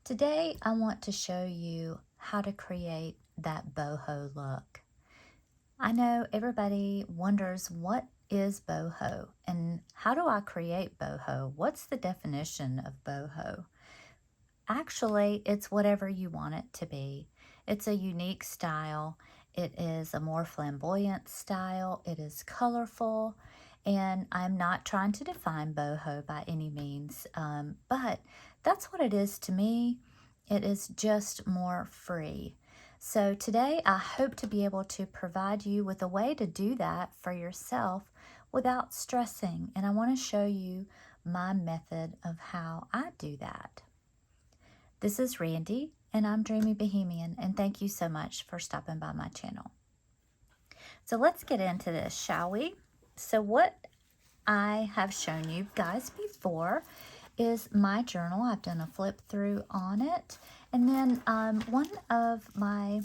Today, I want to show you how to create that boho look. I know everybody wonders what is boho and how do I create boho? What's the definition of boho? Actually, it's whatever you want it to be. It's a unique style. It is a more flamboyant style. It is colorful. And I'm not trying to define boho by any means, but that's what it is to me. It is just more free. So today I hope to be able to provide you with a way to do that for yourself without stressing. And I want to show you my method of how I do that. This is Randy, and I'm Dreamy Bohemian, and thank you so much for stopping by my channel. So let's get into this, shall we? So what I have shown you guys before is my journal. I've done a flip through on it, and then one of my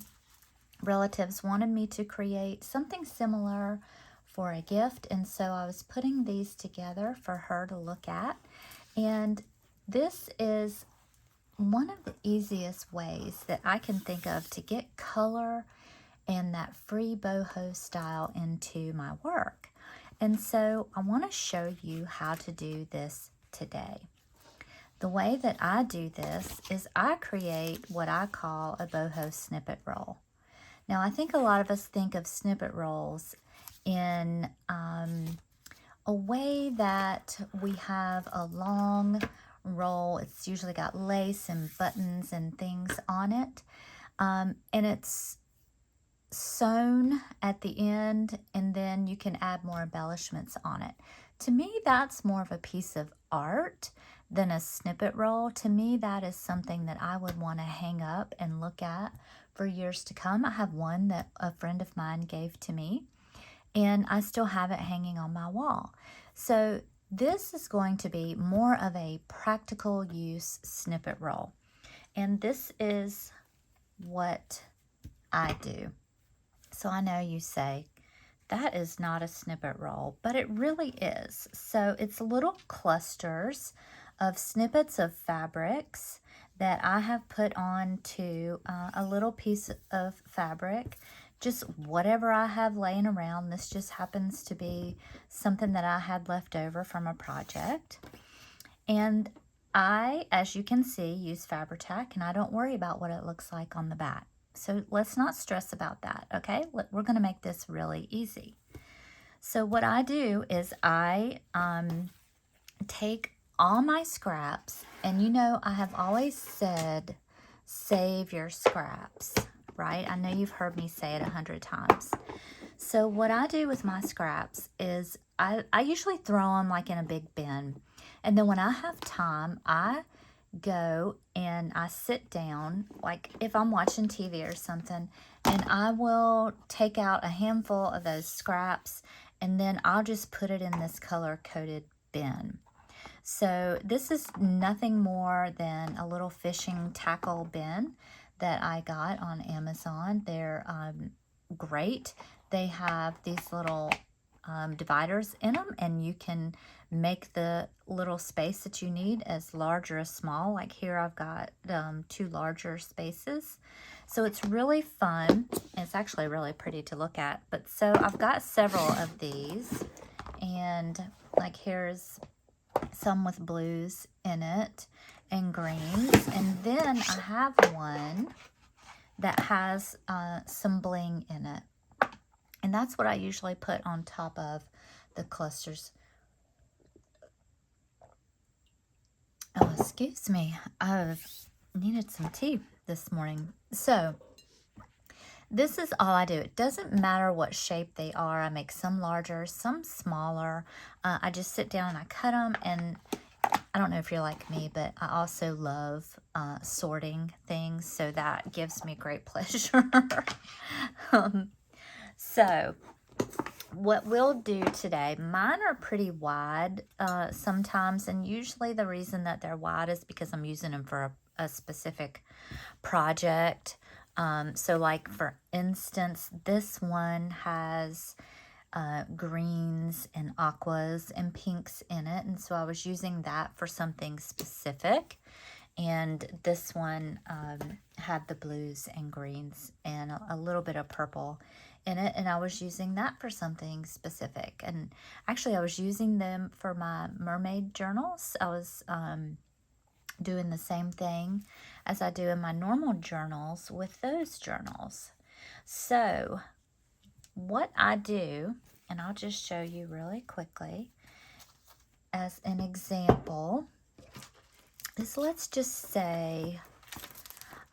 relatives wanted me to create something similar for a gift, and so I was putting these together for her to look at, and this is one of the easiest ways that I can think of to get color and that free boho style into my work. And so I want to show you how to do this today. The way that I do this is I create what I call a boho snippet roll. Now, I think a lot of us think of snippet rolls in a way that we have a long roll. It's usually got lace and buttons and things on it, and it's sewn at the end, and then you can add more embellishments on it. To me, that's more of a piece of art than a snippet roll. To me, that is something that I would want to hang up and look at for years to come. I have one that a friend of mine gave to me, and I still have it hanging on my wall. So this is going to be more of a practical use snippet roll. And this is what I do. So I know you say, that is not a snippet roll, but it really is. So it's little clusters of snippets of fabrics that I have put onto a little piece of fabric, just whatever I have laying around. This just happens to be something that I had left over from a project. And I, as you can see, use Fabri-Tac, and I don't worry about what it looks like on the back. So let's not stress about that, okay? We're going to make this really easy. So what I do is I take all my scraps, and you know I have always said, save your scraps, right? I know you've heard me say it 100 times. So what I do with my scraps is I usually throw them like in a big bin. And then when I have time, I go and I sit down, like if I'm watching TV or something, and I will take out a handful of those scraps, and then I'll just put it in this color-coded bin. So this is nothing more than a little fishing tackle bin that I got on Amazon. They're great. They have these little dividers in them, and you can make the little space that you need as large or as small. Like here I've got 2 larger spaces. So it's really fun. It's actually really pretty to look at. But so I've got several of these, and like here's some with blues in it and greens, and then I have one that has some bling in it, and that's what I usually put on top of the clusters. Oh, excuse me, I've needed some tea this morning. So this is all I do. It doesn't matter what shape they are. I make some larger, some smaller. I just sit down and I cut them, and I don't know if you're like me, but I also love sorting things, so that gives me great pleasure. So what we'll do today, mine are pretty wide sometimes, and usually the reason that they're wide is because I'm using them for a specific project. So like for instance, this one has greens and aquas and pinks in it, and so I was using that for something specific. And this one had the blues and greens and a little bit of purple in it, and I was using that for something specific. And actually I was using them for my mermaid journals. I was doing the same thing as I do in my normal journals with those journals. So what I do, and I'll just show you really quickly as an example, is let's just say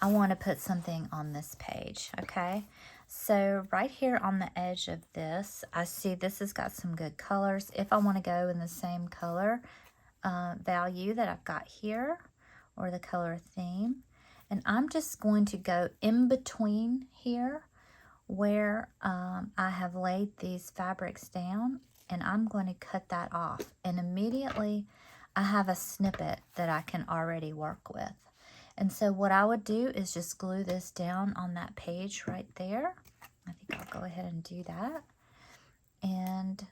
I want to put something on this page, okay? So right here on the edge of this, I see this has got some good colors. If I want to go in the same color value that I've got here, or the color theme, and I'm just going to go in between here where I have laid these fabrics down, and I'm going to cut that off, and immediately I have a snippet that I can already work with. And so what I would do is just glue this down on that page right there. I think I'll go ahead and do that. And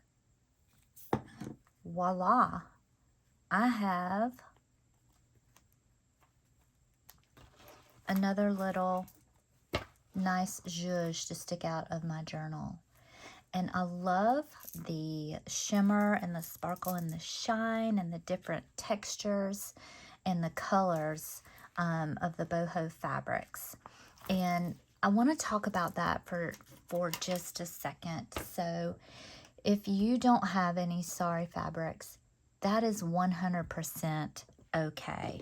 voila, I have another little nice zhuzh to stick out of my journal. And I love the shimmer and the sparkle and the shine and the different textures and the colors of the boho fabrics. And I want to talk about that for just a second. So if you don't have any Sari fabrics, that is 100% okay,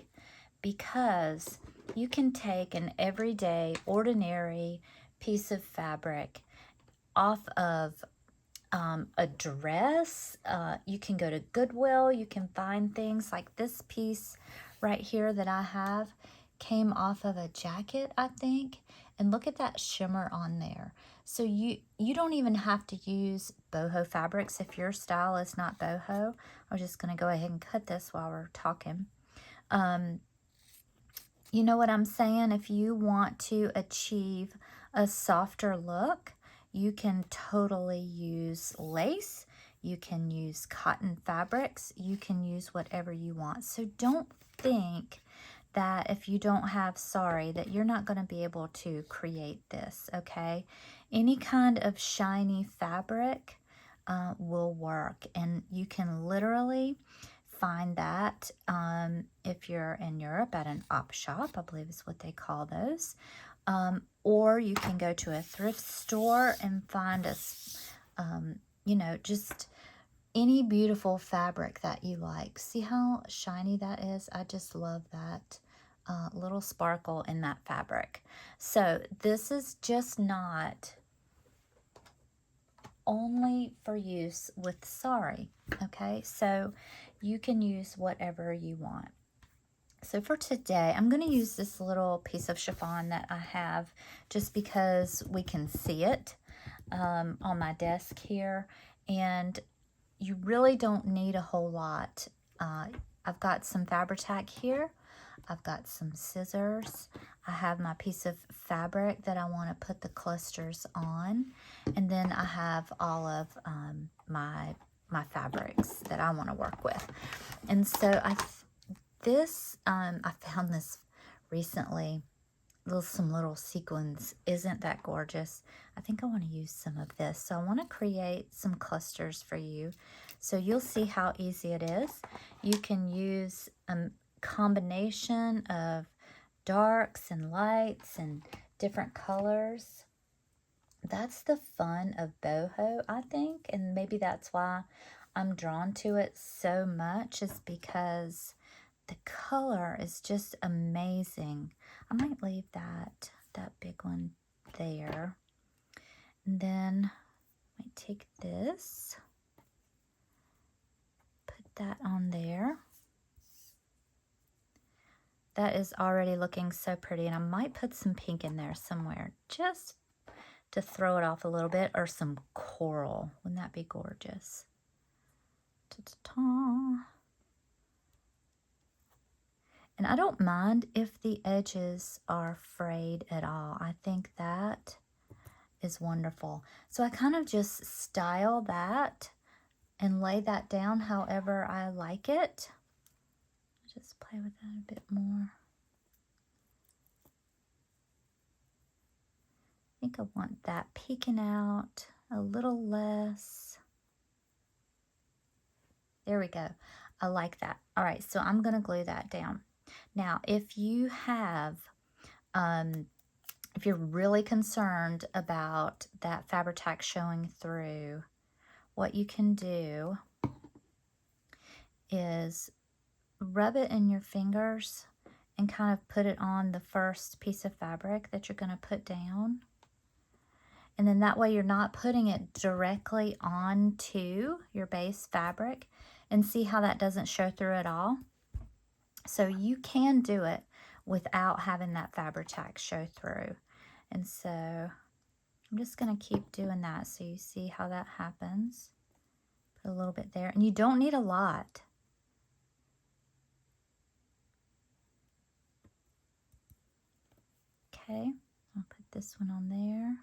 because you can take an everyday, ordinary piece of fabric off of a dress. You can go to Goodwill. You can find things like this piece right here that I have came off of a jacket, I think. And look at that shimmer on there. So you don't even have to use boho fabrics if your style is not boho. I'm just going to go ahead and cut this while we're talking. You know what I'm saying? If you want to achieve a softer look, you can totally use lace. You can use cotton fabrics. You can use whatever you want. So don't think that if you don't have Sari that you're not going to be able to create this, okay? Any kind of shiny fabric will work, and you can literally find that if you're in Europe at an op shop, I believe is what they call those. Or you can go to a thrift store and find you know, just any beautiful fabric that you like. See how shiny that is? I just love that little sparkle in that fabric. So this is just not only for use with Sari, okay? So you can use whatever you want. So for today, I'm going to use this little piece of chiffon that I have just because we can see it on my desk here. And you really don't need a whole lot. I've got some Fabri-Tac here. I've got some scissors. I have my piece of fabric that I want to put the clusters on. And then I have all of my fabrics that I want to work with. And so I found this recently, some little sequins. Isn't that gorgeous? I think I want to use some of this. So I want to create some clusters for you. So you'll see how easy it is. You can use a combination of darks and lights and different colors. That's the fun of boho, I think, and maybe that's why I'm drawn to it so much, is because the color is just amazing. I might leave that big one there. And then I might take this, put that on there. That is already looking so pretty, and I might put some pink in there somewhere just to throw it off a little bit, or some coral. Wouldn't that be gorgeous? Ta-ta-ta. And I don't mind if the edges are frayed at all. I think that is wonderful. So I kind of just style that and lay that down however I like it. Just play with that a bit more. think I want that peeking out a little less. There we go. I like that. All right, so I'm gonna glue that down. Now, if you have, if you're really concerned about that fabric tack showing through, what you can do is rub it in your fingers and kind of put it on the first piece of fabric that you're gonna put down. And then that way you're not putting it directly onto your base fabric, and see how that doesn't show through at all. So you can do it without having that fabric tack show through. And so I'm just going to keep doing that so you see how that happens. Put a little bit there, and you don't need a lot. Okay, I'll put this one on there.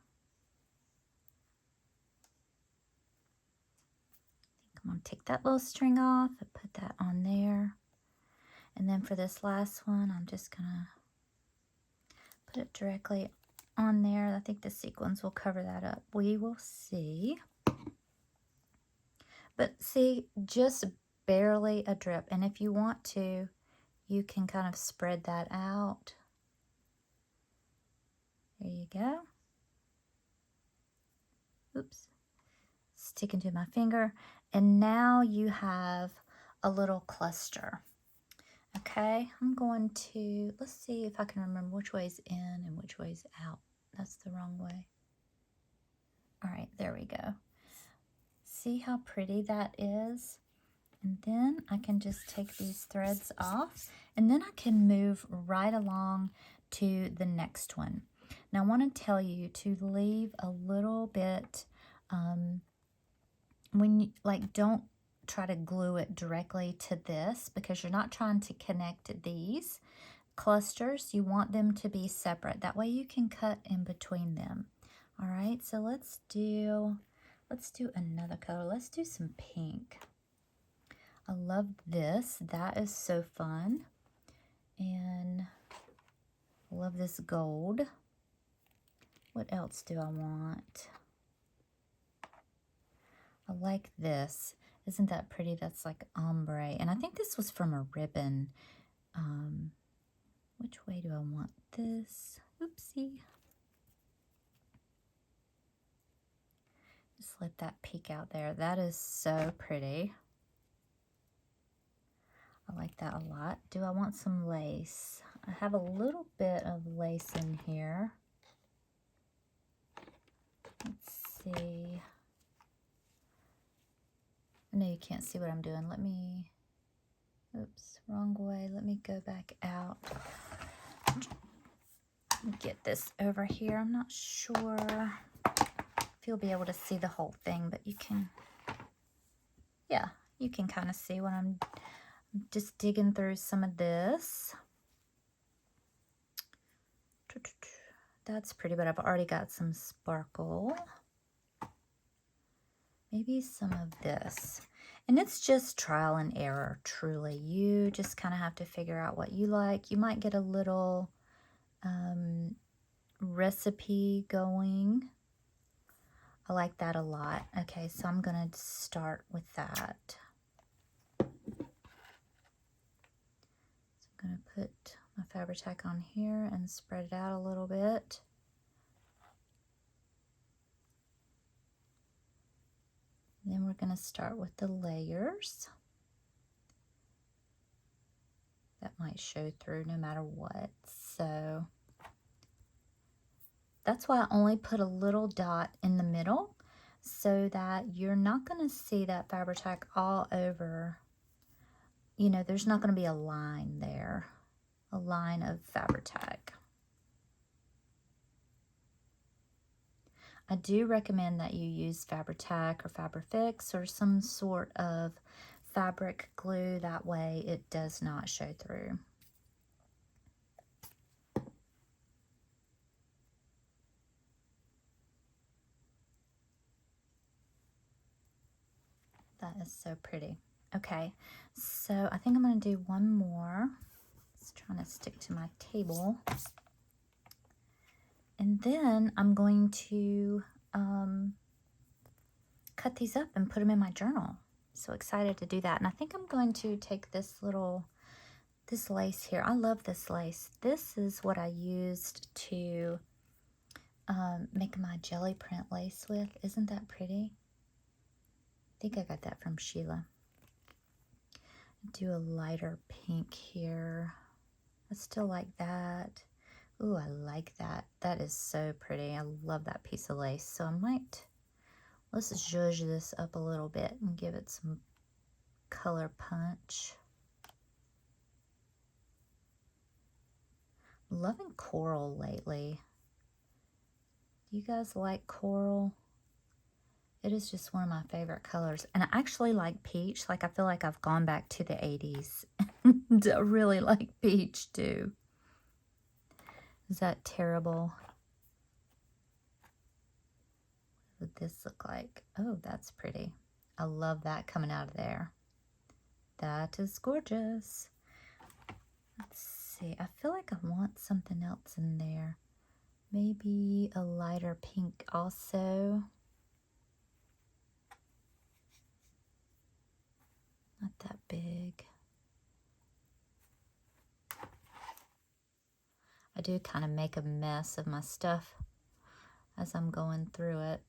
I'm going to take that little string off and put that on there. And then for this last one, I'm just going to put it directly on there. I think the sequins will cover that up. We will see. But see, just barely a drip. And if you want to, you can kind of spread that out. There you go. Oops. Sticking to my finger. And now you have a little cluster. Okay, I'm going to, let's see if I can remember which way's in and which way's out. That's the wrong way. All right, there we go. See how pretty that is? And then I can just take these threads off, and then I can move right along to the next one. Now I want to tell you to leave a little bit, when you, like, don't try to glue it directly to this, because you're not trying to connect these clusters. You want them to be separate. That way you can cut in between them. All right, so let's do another color. Let's do some pink. I love this. That is so fun. And I love this gold. What else do I want? I like this. Isn't that pretty? That's like ombre. And I think this was from a ribbon. Which way do I want this? Oopsie. Just let that peek out there. That is so pretty. I like that a lot. Do I want some lace? I have a little bit of lace in here. Let's see. I know you can't see what I'm doing. Let me, oops, wrong way. Let me go back out. Get this over here. I'm not sure if you'll be able to see the whole thing, but you can, yeah, you can kind of see when I'm just digging through some of this. That's pretty, but I've already got some sparkle. Maybe some of this. And it's just trial and error, truly. You just kind of have to figure out what you like. You might get a little recipe going. I like that a lot. Okay, so I'm going to start with that. So I'm going to put my fabric tack on here and spread it out a little bit. Then we're going to start with the layers. That might show through no matter what. So that's why I only put a little dot in the middle, so that you're not going to see that fabric tack all over. You know, there's not going to be a line there, a line of fabric tack. I do recommend that you use fabric tack or Fabrifix or some sort of fabric glue. That way it does not show through. That is so pretty. Okay, so I think I'm going to do one more. Just trying to stick to my table. And then I'm going to cut these up and put them in my journal. So excited to do that. And I think I'm going to take this lace here. I love this lace. This is what I used to make my jelly print lace with. Isn't that pretty? I think I got that from Sheila. Do a lighter pink here. I still like that. Ooh, I like that. That is so pretty. I love that piece of lace. So I might, let's zhuzh this up a little bit and give it some color punch. I'm loving coral lately. Do you guys like coral? It is just one of my favorite colors. And I actually like peach. Like, I feel like I've gone back to the 80s. I really like peach too. Is that terrible? What would this look like? Oh, that's pretty. I love that coming out of there. That is gorgeous. Let's see. I feel like I want something else in there. Maybe a lighter pink also. Not that big. I do kind of make a mess of my stuff as I'm going through it.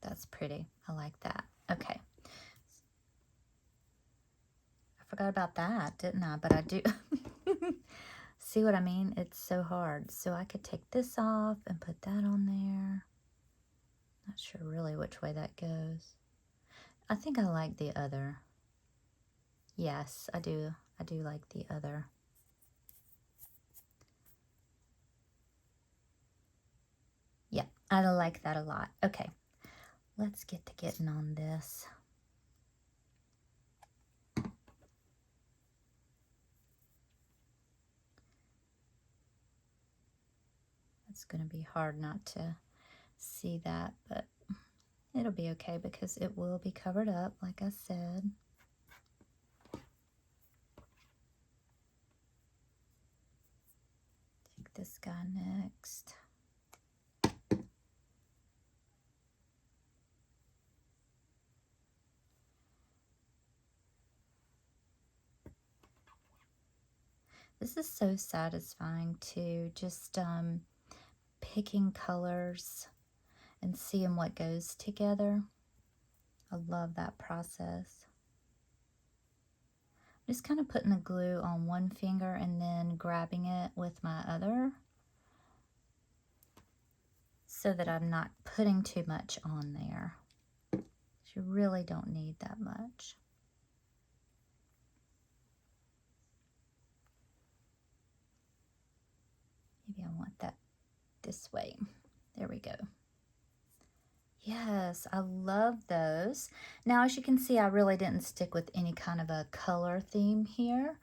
That's pretty. I like that. Okay. I forgot about that, didn't I? But I do. See what I mean? It's so hard. So I could take this off and put that on there. Not sure really which way that goes. I think I like the other. Yes, I do. I do like the other. Yeah, I like that a lot. Okay, let's get to getting on this. It's going to be hard not to see that, but it'll be okay because it will be covered up, like I said. Take this guy next. This is so satisfying too, just picking colors and seeing what goes together. I love that process. Just kind of putting the glue on one finger and then grabbing it with my other so that I'm not putting too much on there. You really don't need that much. Maybe I want that this way. There we go. Yes, I love those. Now, as you can see, I really didn't stick with any kind of a color theme here.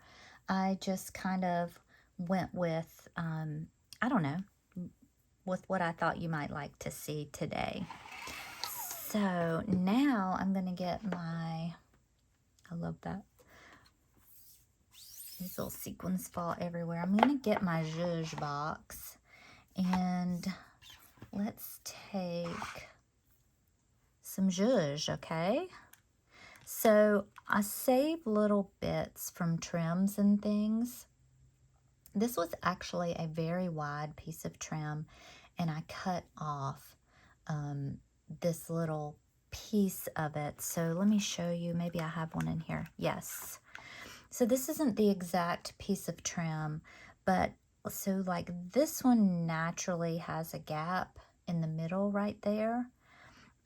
I just kind of went with, I don't know, with what I thought you might like to see today. So now I'm going to get my, I love that. These little sequins fall everywhere. I'm going to get my zhuzh box and let's take some zhuzh, okay? So I save little bits from trims and things. This was actually a very wide piece of trim, and I cut off this little piece of it. So let me show you. Maybe I have one in here. Yes. So this isn't the exact piece of trim, but so like this one naturally has a gap in the middle right there.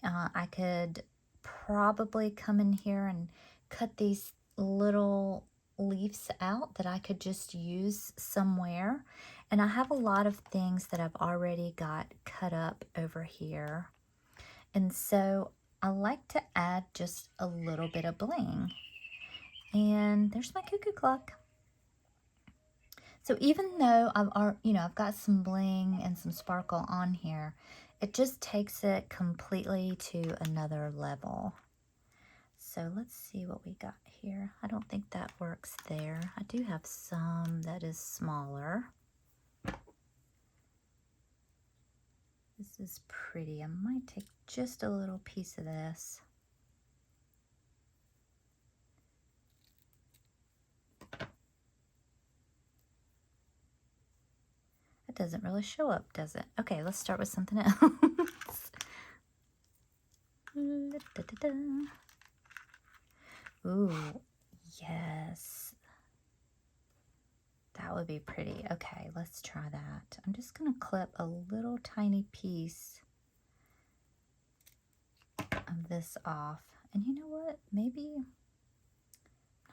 I could probably come in here and cut these little leaves out that I could just use somewhere. And I have a lot of things that I've already got cut up over here. And so I like to add just a little bit of bling. And there's my cuckoo clock. So even though I've got some bling and some sparkle on here, it just takes it completely to another level. So let's see what we got here. I don't think that works there. I do have some that is smaller. This is pretty. I might take just a little piece of this. It doesn't really show up, does it? Okay, let's start with something else. Ooh, yes. That would be pretty. Okay, let's try that. I'm just going to clip a little tiny piece of this off. And you know what? Maybe, I'm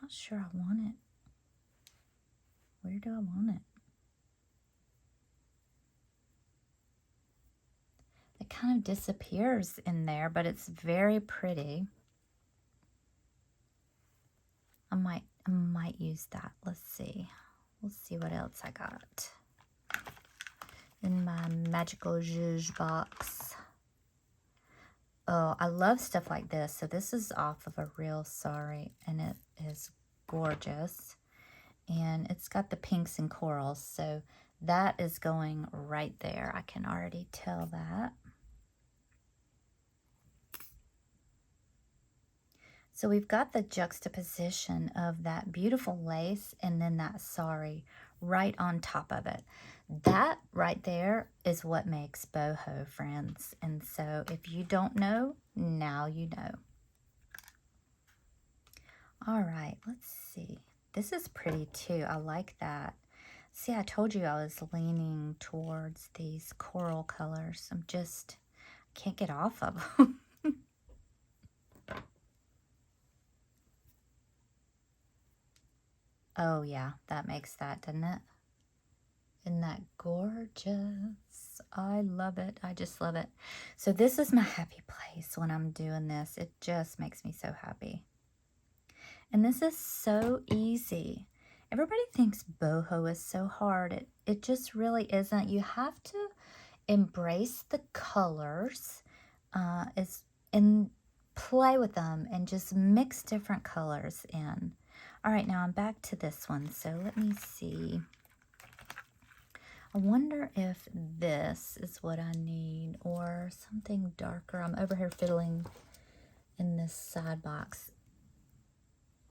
not sure I want it. Where do I want it? It kind of disappears in there, but it's very pretty. I might use that. Let's see. We'll see what else I got in my magical zhuzh box. Oh, I love stuff like this. So this is off of a real Sari, and it is gorgeous. And it's got the pinks and corals, so that is going right there. I can already tell that. So we've got the juxtaposition of that beautiful lace and then that Sari right on top of it. That right there is what makes boho, friends. And so if you don't know, now you know. All right, let's see. This is pretty too. I like that. See, I told you I was leaning towards these coral colors. Can't get off of them. Oh yeah, that makes that, doesn't it? Isn't that gorgeous? I love it. I just love it. So this is my happy place when I'm doing this. It just makes me so happy. And this is so easy. Everybody thinks boho is so hard. It just really isn't. You have to embrace the colors and play with them and just mix different colors in. All right, now I'm back to this one. So let me see. I wonder if this is what I need or something darker. I'm over here fiddling in this side box.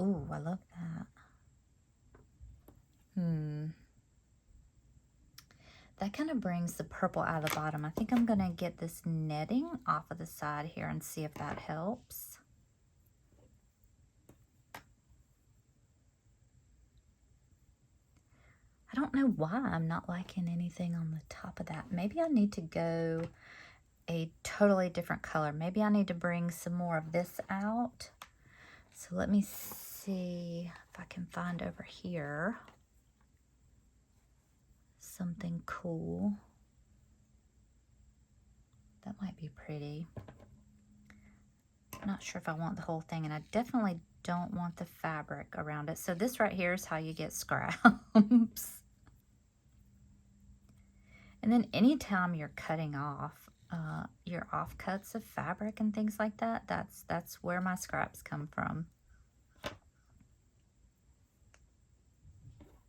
Ooh, I love that. That kind of brings the purple out of the bottom. I think I'm going to get this netting off of the side here and see if that helps. I don't know why I'm not liking anything on the top of that. Maybe I need to go a totally different color. Maybe I need to bring some more of this out. So let me see if I can find over here something cool. That might be pretty. I'm not sure if I want the whole thing, and I definitely don't want the fabric around it. So this right here is how you get scraps. And then anytime you're cutting off your offcuts of fabric and things like that, that's where my scraps come from.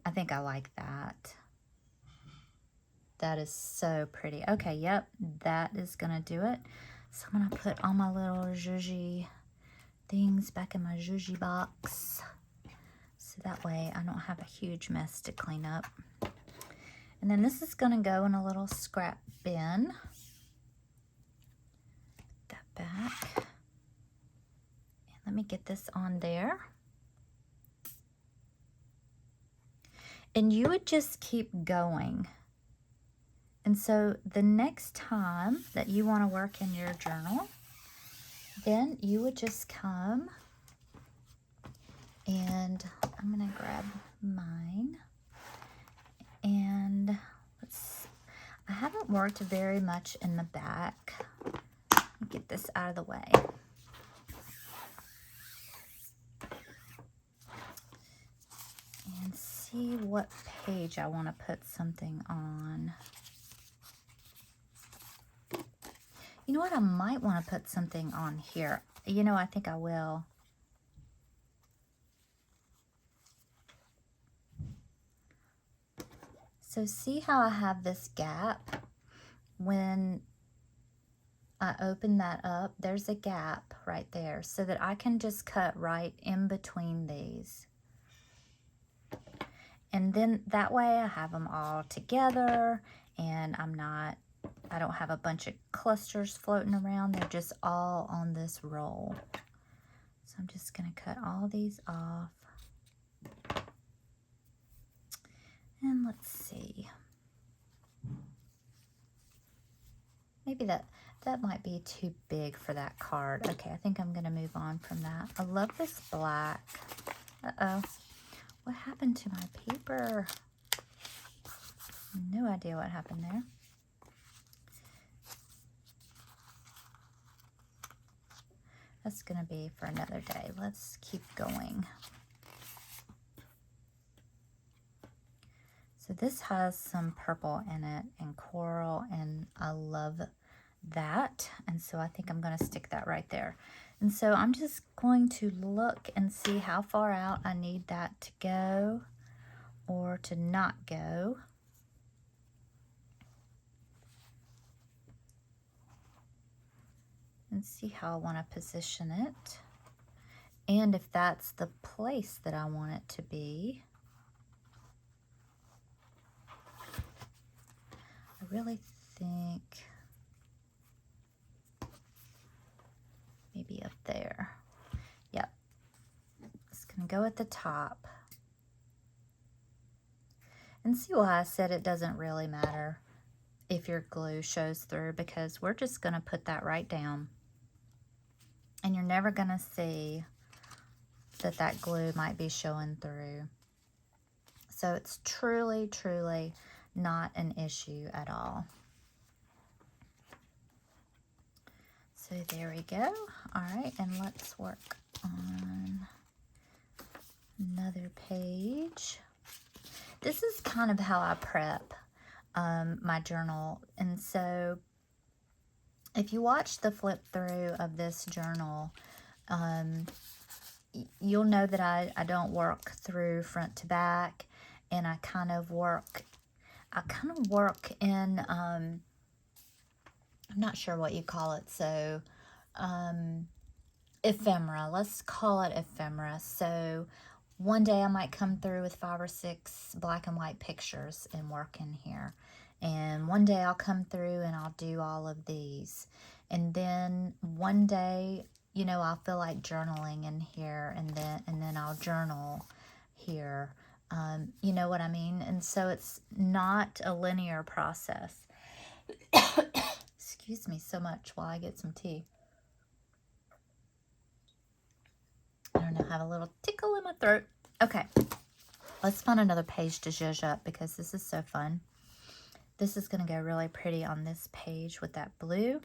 I think I like that. That is so pretty. Okay, yep, that is gonna do it. So I'm gonna put all my little zhuzhy things back in my zhuzhy box, so that way I don't have a huge mess to clean up. And then this is gonna go in a little scrap bin. Put that back. And let me get this on there. And you would just keep going. And so the next time that you want to work in your journal, then you would just come and I'm going to grab mine. And I haven't worked very much in the back. Let me get this out of the way. And see what page I want to put something on. You know what? I might want to put something on here. You know, I think I will. So see how I have this gap? When I open that up, there's a gap right there so that I can just cut right in between these. And then that way I have them all together and I don't have a bunch of clusters floating around. They're just all on this roll. So I'm just going to cut all these off. And let's see. Maybe that might be too big for that card. Okay, I think I'm going to move on from that. I love this black. Uh-oh. What happened to my paper? No idea what happened there. That's going to be for another day. Let's keep going. So this has some purple in it and coral, and I love that. And so I think I'm going to stick that right there. And so I'm just going to look and see how far out I need that to go or to not go. And see how I want to position it. And if that's the place that I want it to be. I really think maybe up there. Yep. It's going to go at the top. And see why I said it doesn't really matter if your glue shows through, because we're just going to put that right down. And you're never going to see that that glue might be showing through. So it's truly, truly not an issue at all. So there we go. All right, and let's work on another page. This is kind of how I prep my journal. And so if you watch the flip through of this journal, you'll know that I don't work through front to back, and I kind of work in, I'm not sure what you call it, so ephemera. Let's call it ephemera. So one day I might come through with 5 or 6 black and white pictures and work in here. And one day I'll come through and I'll do all of these. And then one day, you know, I'll feel like journaling in here, and then I'll journal here. You know what I mean? And so it's not a linear process. Excuse me so much while I get some tea. I don't know, I have a little tickle in my throat. Okay, let's find another page to zhuzh up because this is so fun. This is going to go really pretty on this page with that blue.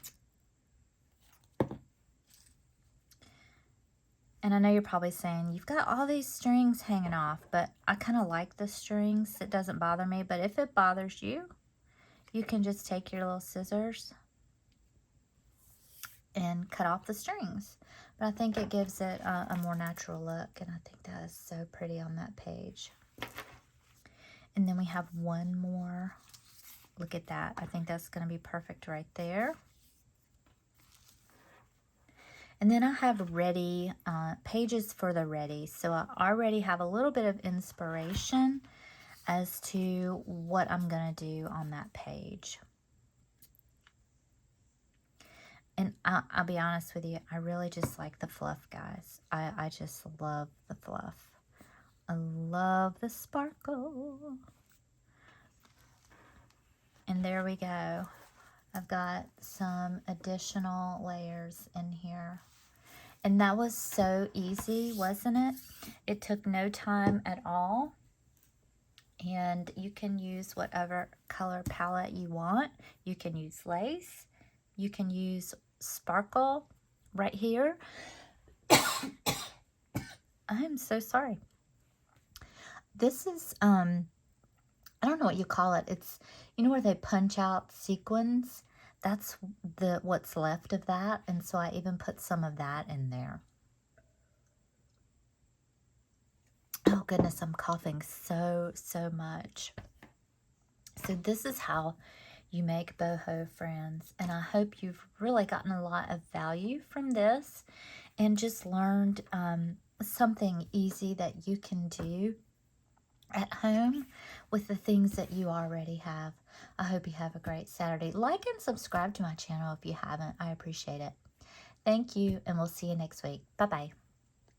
And I know you're probably saying, you've got all these strings hanging off, but I kind of like the strings. It doesn't bother me, but if it bothers you, you can just take your little scissors and cut off the strings. But I think it gives it a more natural look, and I think that is so pretty on that page. And then we have one more. Look at that. I think that's going to be perfect right there. And then I have ready, pages for the ready. So I already have a little bit of inspiration as to what I'm going to do on that page. And I'll be honest with you, I really just like the fluff, guys. I just love the fluff. I love the sparkle. And there we go. I've got some additional layers in here. And that was so easy, wasn't it? It took no time at all. And you can use whatever color palette you want. You can use lace. You can use sparkle right here. I'm so sorry. This is, I don't know what you call it. It's, you know where they punch out sequins? That's what's left of that. And so I even put some of that in there. Oh goodness, I'm coughing so much. So this is how you make boho, friends, and I hope you've really gotten a lot of value from this and just learned something easy that you can do at home with the things that you already have. I hope you have a great Saturday. Like and subscribe to my channel if you haven't. I appreciate it. Thank you, and we'll see you next week. Bye-bye.